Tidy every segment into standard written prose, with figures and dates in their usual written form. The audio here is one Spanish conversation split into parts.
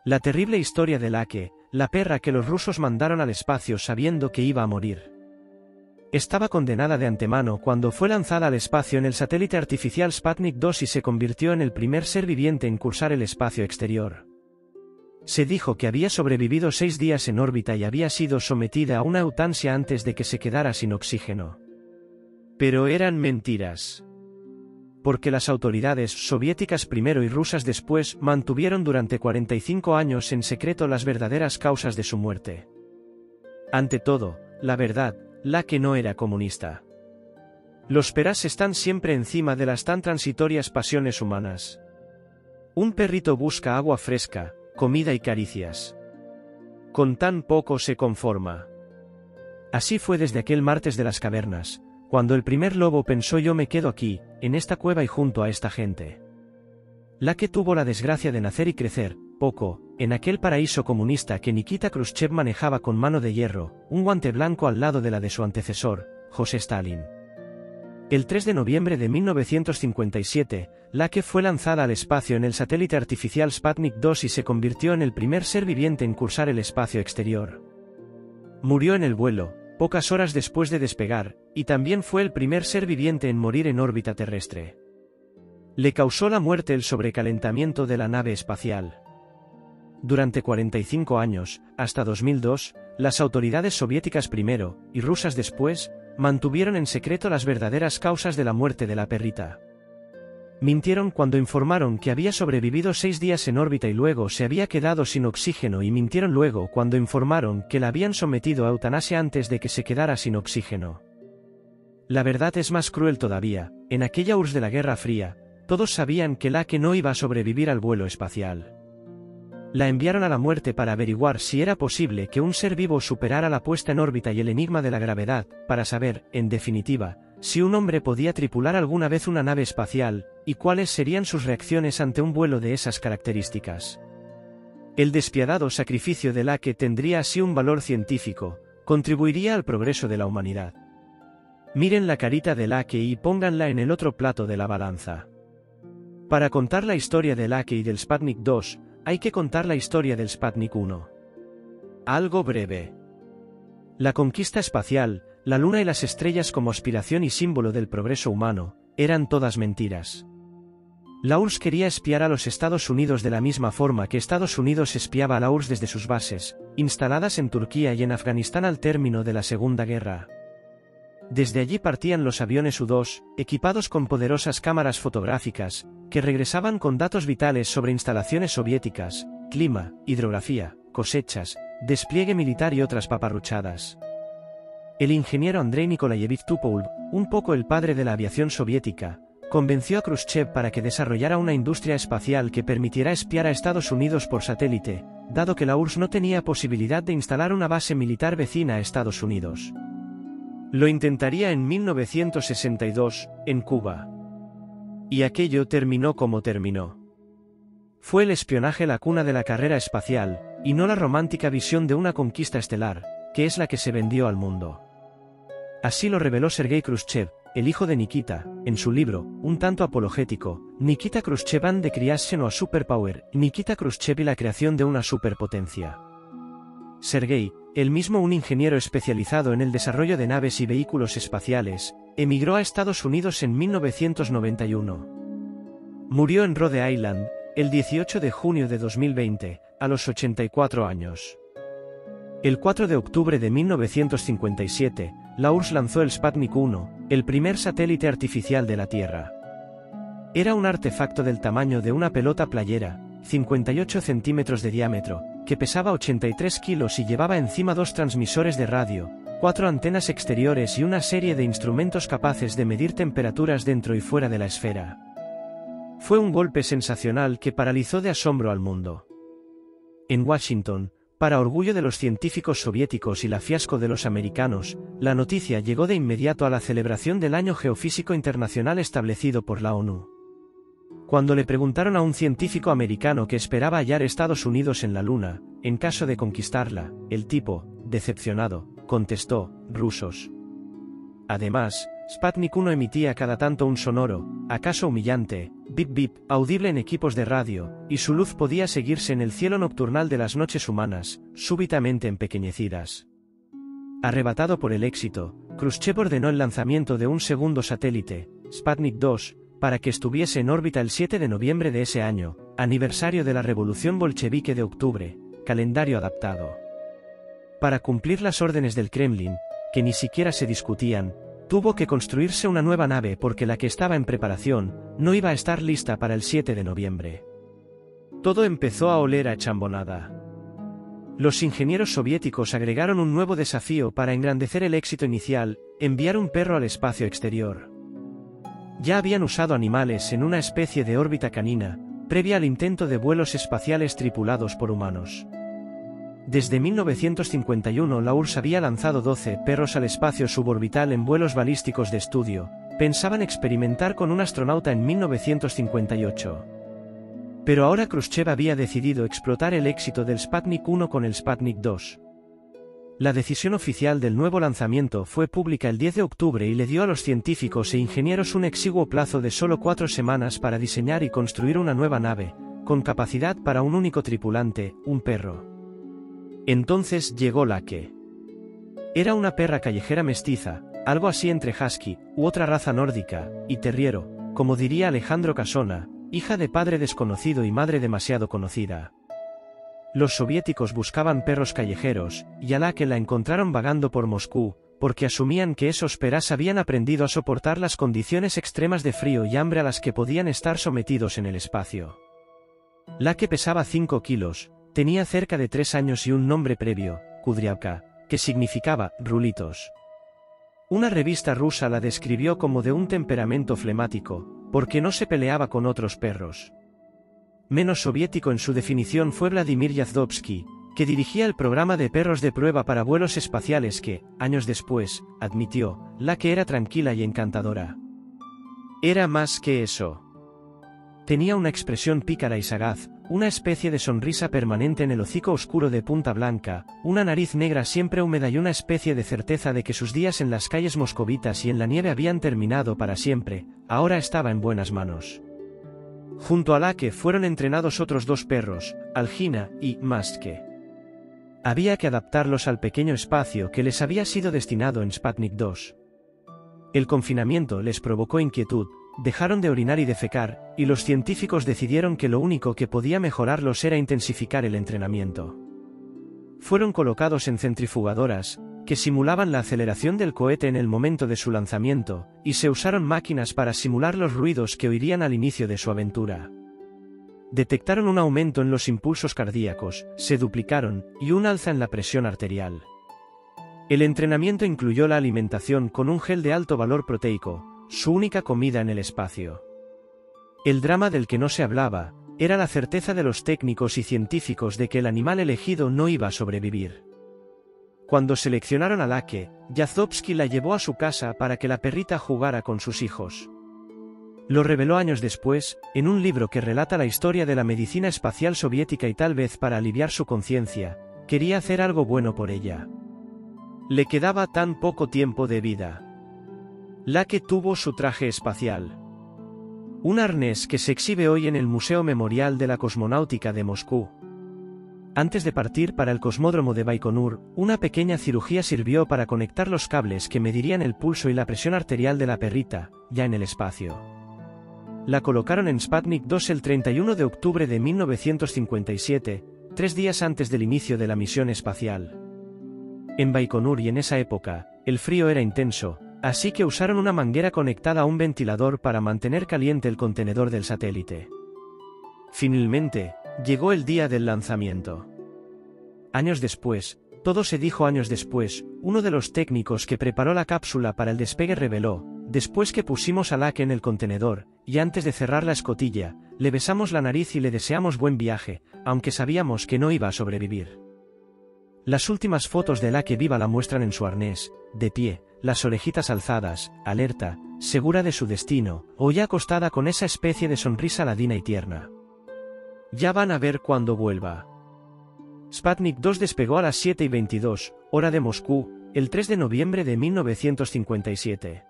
La terrible historia de Lake, la perra que los rusos mandaron al espacio sabiendo que iba a morir. Estaba condenada de antemano cuando fue lanzada al espacio en el satélite artificial Sputnik 2 y se convirtió en el primer ser viviente en cursar el espacio exterior. Se dijo que había sobrevivido 6 días en órbita y había sido sometida a una eutanasia antes de que se quedara sin oxígeno. Pero eran mentiras. Porque las autoridades soviéticas primero y rusas después mantuvieron durante 45 años en secreto las verdaderas causas de su muerte. Ante todo, la verdad, Lake no era comunista. Los perás están siempre encima de las tan transitorias pasiones humanas. Un perrito busca agua fresca, comida y caricias. Con tan poco se conforma. Así fue desde aquel martes de las cavernas, cuando el primer lobo pensó: yo me quedo aquí, en esta cueva y junto a esta gente. Lake tuvo la desgracia de nacer y crecer, poco, en aquel paraíso comunista que Nikita Khrushchev manejaba con mano de hierro, un guante blanco al lado de la de su antecesor, José Stalin. El 3 de noviembre de 1957, Lake fue lanzada al espacio en el satélite artificial Sputnik 2 y se convirtió en el primer ser viviente en cursar el espacio exterior. Murió en el vuelo, pocas horas después de despegar, y también fue el primer ser viviente en morir en órbita terrestre. Le causó la muerte el sobrecalentamiento de la nave espacial. Durante 45 años, hasta 2002, las autoridades soviéticas primero, y rusas después, mantuvieron en secreto las verdaderas causas de la muerte de la perrita. Mintieron cuando informaron que había sobrevivido 6 días en órbita y luego se había quedado sin oxígeno, y mintieron luego cuando informaron que la habían sometido a eutanasia antes de que se quedara sin oxígeno. La verdad es más cruel todavía. En aquella URSS de la Guerra Fría, todos sabían que Lake no iba a sobrevivir al vuelo espacial. La enviaron a la muerte para averiguar si era posible que un ser vivo superara la puesta en órbita y el enigma de la gravedad, para saber, en definitiva, si un hombre podía tripular alguna vez una nave espacial, y cuáles serían sus reacciones ante un vuelo de esas características. El despiadado sacrificio de Lake tendría así un valor científico, contribuiría al progreso de la humanidad. Miren la carita de Lake y pónganla en el otro plato de la balanza. Para contar la historia de Lake y del Sputnik 2, hay que contar la historia del Sputnik 1. Algo breve. La conquista espacial, la luna y las estrellas como aspiración y símbolo del progreso humano, eran todas mentiras. La URSS quería espiar a los Estados Unidos de la misma forma que Estados Unidos espiaba a la URSS desde sus bases, instaladas en Turquía y en Afganistán al término de la Segunda Guerra. Desde allí partían los aviones U-2, equipados con poderosas cámaras fotográficas, que regresaban con datos vitales sobre instalaciones soviéticas, clima, hidrografía, cosechas, despliegue militar y otras paparruchadas. El ingeniero Andrei Nikolayevich Tupolev, un poco el padre de la aviación soviética, convenció a Khrushchev para que desarrollara una industria espacial que permitiera espiar a Estados Unidos por satélite, dado que la URSS no tenía posibilidad de instalar una base militar vecina a Estados Unidos. Lo intentaría en 1962, en Cuba. Y aquello terminó como terminó. Fue el espionaje la cuna de la carrera espacial, y no la romántica visión de una conquista estelar, que es la que se vendió al mundo. Así lo reveló Sergei Khrushchev, el hijo de Nikita, en su libro, un tanto apologético, Nikita Khrushchev and the Creation of a Superpower, Nikita Khrushchev y la creación de una superpotencia. Sergei, él mismo un ingeniero especializado en el desarrollo de naves y vehículos espaciales, emigró a Estados Unidos en 1991. Murió en Rhode Island, el 18 de junio de 2020, a los 84 años. El 4 de octubre de 1957, la URSS lanzó el Sputnik 1, el primer satélite artificial de la Tierra. Era un artefacto del tamaño de una pelota playera, 58 centímetros de diámetro, que pesaba 83 kilos y llevaba encima 2 transmisores de radio, 4 antenas exteriores y una serie de instrumentos capaces de medir temperaturas dentro y fuera de la esfera. Fue un golpe sensacional que paralizó de asombro al mundo. En Washington, para orgullo de los científicos soviéticos y la fiasco de los americanos, la noticia llegó de inmediato a la celebración del Año Geofísico Internacional establecido por la ONU. Cuando le preguntaron a un científico americano que esperaba hallar Estados Unidos en la Luna, en caso de conquistarla, el tipo, decepcionado, contestó: rusos. Además, Sputnik 1 emitía cada tanto un sonoro, acaso humillante, bip bip, audible en equipos de radio, y su luz podía seguirse en el cielo nocturnal de las noches humanas, súbitamente empequeñecidas. Arrebatado por el éxito, Khrushchev ordenó el lanzamiento de un segundo satélite, Sputnik 2, para que estuviese en órbita el 7 de noviembre de ese año, aniversario de la Revolución Bolchevique de octubre, calendario adaptado. Para cumplir las órdenes del Kremlin, que ni siquiera se discutían, tuvo que construirse una nueva nave porque la que estaba en preparación no iba a estar lista para el 7 de noviembre. Todo empezó a oler a chambonada. Los ingenieros soviéticos agregaron un nuevo desafío para engrandecer el éxito inicial: enviar un perro al espacio exterior. Ya habían usado animales en una especie de órbita canina, previa al intento de vuelos espaciales tripulados por humanos. Desde 1951 la URSS había lanzado 12 perros al espacio suborbital en vuelos balísticos de estudio. Pensaban experimentar con un astronauta en 1958. Pero ahora Khrushchev había decidido explotar el éxito del Sputnik 1 con el Sputnik 2. La decisión oficial del nuevo lanzamiento fue pública el 10 de octubre y le dio a los científicos e ingenieros un exiguo plazo de solo 4 semanas para diseñar y construir una nueva nave, con capacidad para un único tripulante, un perro. Entonces llegó la que era una perra callejera mestiza, algo así entre husky, u otra raza nórdica, y terriero, como diría Alejandro Casona, hija de padre desconocido y madre demasiado conocida. Los soviéticos buscaban perros callejeros, y a la que la encontraron vagando por Moscú, porque asumían que esos perras habían aprendido a soportar las condiciones extremas de frío y hambre a las que podían estar sometidos en el espacio. La que pesaba 5 kilos, tenía cerca de 3 años y un nombre previo, Kudryavka, que significaba rulitos. Una revista rusa la describió como de un temperamento flemático, porque no se peleaba con otros perros. Menos soviético en su definición fue Vladimir Yazdovsky, que dirigía el programa de perros de prueba para vuelos espaciales que, años después, admitió, la que era tranquila y encantadora. Era más que eso. Tenía una expresión pícara y sagaz, una especie de sonrisa permanente en el hocico oscuro de punta blanca, una nariz negra siempre húmeda y una especie de certeza de que sus días en las calles moscovitas y en la nieve habían terminado para siempre. Ahora estaba en buenas manos. Junto a la que fueron entrenados otros 2 perros, Algina y Maske. Había que adaptarlos al pequeño espacio que les había sido destinado en Sputnik 2. El confinamiento les provocó inquietud, dejaron de orinar y defecar, y los científicos decidieron que lo único que podía mejorarlos era intensificar el entrenamiento. Fueron colocados en centrifugadoras, que simulaban la aceleración del cohete en el momento de su lanzamiento, y se usaron máquinas para simular los ruidos que oirían al inicio de su aventura. Detectaron un aumento en los impulsos cardíacos, se duplicaron, y un alza en la presión arterial. El entrenamiento incluyó la alimentación con un gel de alto valor proteico, su única comida en el espacio. El drama del que no se hablaba era la certeza de los técnicos y científicos de que el animal elegido no iba a sobrevivir. Cuando seleccionaron a Lake, Yazdovsky la llevó a su casa para que la perrita jugara con sus hijos. Lo reveló años después, en un libro que relata la historia de la medicina espacial soviética y tal vez para aliviar su conciencia, quería hacer algo bueno por ella. Le quedaba tan poco tiempo de vida. Lake tuvo su traje espacial. Un arnés que se exhibe hoy en el Museo Memorial de la Cosmonáutica de Moscú. Antes de partir para el cosmódromo de Baikonur, una pequeña cirugía sirvió para conectar los cables que medirían el pulso y la presión arterial de la perrita, ya en el espacio. La colocaron en Sputnik 2 el 31 de octubre de 1957, 3 días antes del inicio de la misión espacial. En Baikonur y en esa época, el frío era intenso, así que usaron una manguera conectada a un ventilador para mantener caliente el contenedor del satélite. Finalmente, llegó el día del lanzamiento. Años después, todo se dijo años después, uno de los técnicos que preparó la cápsula para el despegue reveló: después que pusimos a Lake en el contenedor, y antes de cerrar la escotilla, le besamos la nariz y le deseamos buen viaje, aunque sabíamos que no iba a sobrevivir. Las últimas fotos de Lake viva la muestran en su arnés, de pie, las orejitas alzadas, alerta, segura de su destino, o ya acostada con esa especie de sonrisa ladina y tierna. Ya van a ver cuando vuelva. Sputnik 2 despegó a las 7:22, hora de Moscú, el 3 de noviembre de 1957.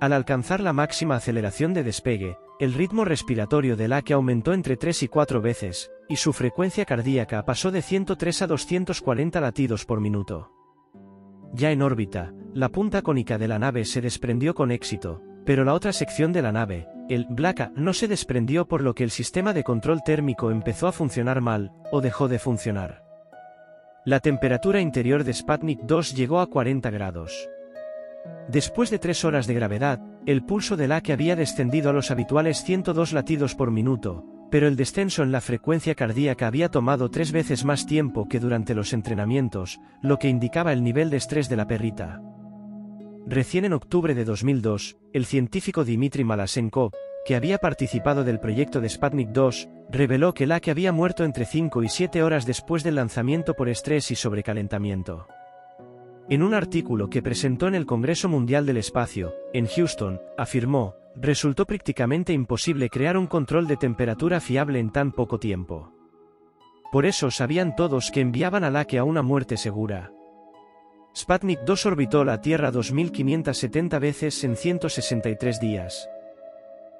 Al alcanzar la máxima aceleración de despegue, el ritmo respiratorio de Lake aumentó entre 3 y 4 veces, y su frecuencia cardíaca pasó de 103 a 240 latidos por minuto. Ya en órbita, la punta cónica de la nave se desprendió con éxito, pero la otra sección de la nave, el Black, no se desprendió, por lo que el sistema de control térmico empezó a funcionar mal, o dejó de funcionar. La temperatura interior de Sputnik 2 llegó a 40 grados. Después de 3 horas de gravedad, el pulso de Lake había descendido a los habituales 102 latidos por minuto, pero el descenso en la frecuencia cardíaca había tomado 3 veces más tiempo que durante los entrenamientos, lo que indicaba el nivel de estrés de la perrita. Recién en octubre de 2002, el científico Dmitry Malasenkov, que había participado del proyecto de Sputnik 2, reveló que Lake había muerto entre 5 y 7 horas después del lanzamiento por estrés y sobrecalentamiento. En un artículo que presentó en el Congreso Mundial del Espacio, en Houston, afirmó: resultó prácticamente imposible crear un control de temperatura fiable en tan poco tiempo. Por eso sabían todos que enviaban a Lake a una muerte segura. Sputnik 2 orbitó la Tierra 2570 veces en 163 días.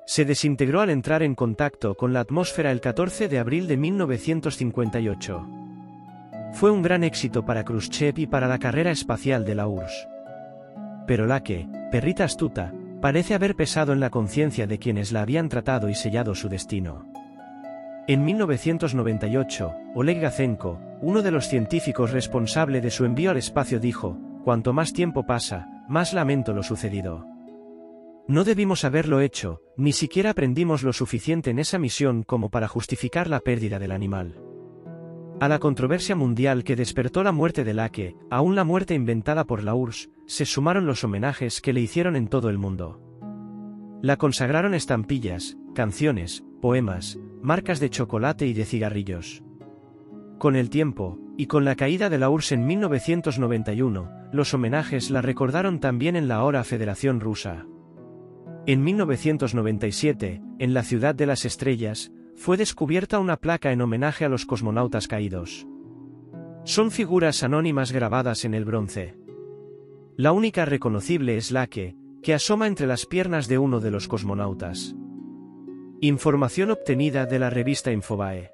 Se desintegró al entrar en contacto con la atmósfera el 14 de abril de 1958. Fue un gran éxito para Khrushchev y para la carrera espacial de la URSS. Pero Lake, perrita astuta, parece haber pesado en la conciencia de quienes la habían tratado y sellado su destino. En 1998, Oleg Gatsenko, uno de los científicos responsable de su envío al espacio, dijo: cuanto más tiempo pasa, más lamento lo sucedido. No debimos haberlo hecho, ni siquiera aprendimos lo suficiente en esa misión como para justificar la pérdida del animal. A la controversia mundial que despertó la muerte de Lake, aún la muerte inventada por la URSS, se sumaron los homenajes que le hicieron en todo el mundo. La consagraron estampillas, canciones, poemas, marcas de chocolate y de cigarrillos. Con el tiempo, y con la caída de la URSS en 1991, los homenajes la recordaron también en la ahora Federación Rusa. En 1997, en la Ciudad de las Estrellas, fue descubierta una placa en homenaje a los cosmonautas caídos. Son figuras anónimas grabadas en el bronce. La única reconocible es Lake, que asoma entre las piernas de uno de los cosmonautas. Información obtenida de la revista Infobae.